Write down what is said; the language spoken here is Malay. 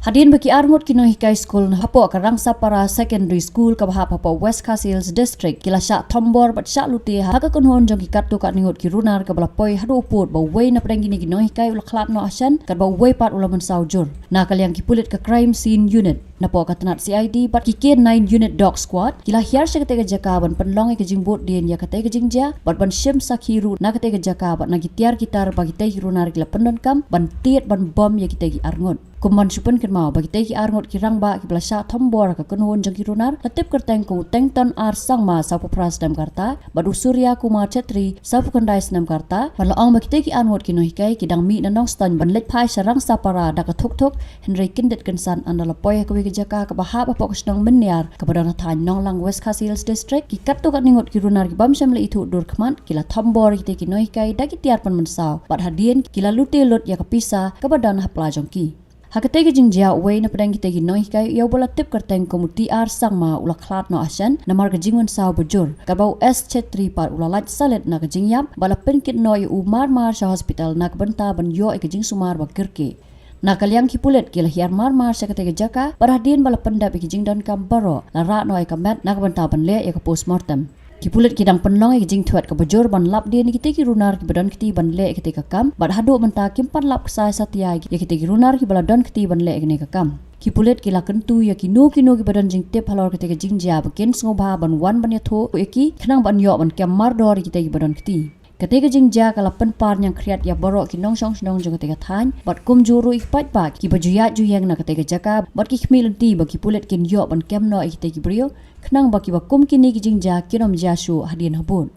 Hadian bagi arngot kino hikai school na hapo karang sapara secondary school kabahap hapo West Castles District kila syak tombor bat syak luti haka kunhon jong kikat tu kat ningot kirunar kabala poi hadu uput ba wei na pedang gini kino hikai ula klat no asan kat ba wei pat ula mensaujur na kaliang kipulit ke crime scene unit na po katanat CID bat kikin 9 unit dog squad kila hiar sya katega jaka ban penlong ke jingbot dien ya katega jingja bat ban shim sakhiru na katega jaka bat na gitiar gitar bagi tei kirunar kila pendon kam ban tiet ban bom ya kitegi arngot Kuman supen kenmau bagi teki arngot kirang ba kibla sya tombor ka kunhon jang kirunar latip kerteng ku tengton ar sangma sapu pras dam karta badu surya kumar chetri sapu kandai snam karta balaong bagi teki arngot kino hikai kidang mi nanong stan ban let phai sarang sapara da ka thuk henry kindet kensan andala poy ka wi jaka ka bahap apa kusnong menyar ka badana than nong lang West Castles District ki kat tu kat ningot kirunar ki bam samle itu dur khman kila tombor ki teki no hikai da ki tiar pan mensau bat hadien kila lute lot ya ka pisa ka badana hapla jongki Hakategi jingjia wei na pedang kitegi noi kai yau bola tip kerteng komuti ar sangma ula klat no asan na marga jingun sao bujur kabau S chetri par ula lat salet na jingyap bala penkit noi umar sa hospital na benta ban yo e jing sumar ba kirke na kaliang kipulet kila hiar mar sa katega jaka parhadin bala pendap e jing don kam baro la ra noi kamet na benta ban le e ka postmortem Kipulit kidang penlong e jing thuat ka bajur ban lap dia ni kiteki runar ki badan kiti ban le kiti ka kam bad hadu menta kimpan lap ksai satya ya kiteki runar ki bala don kiti ban le ne ka kam Kipulit kila kentu ya kino ki badan jing tip halor kiteki jing ja bakin sngobha ban wan ban ya tho eki khnang ban yo ban kam mar dor kiteki badan kiti Ketika jingja kalau penpar yang kreat ya borok ki nong song snong jong ketika than bot kum juru ikpat ba ki bajuyat juyang na ketika jaka bot ki khmil ti ba ki pulet kin yo ban kem no ikte ki brio khnang ba ki ba kum kini ki jingja kinom jasu hadien habun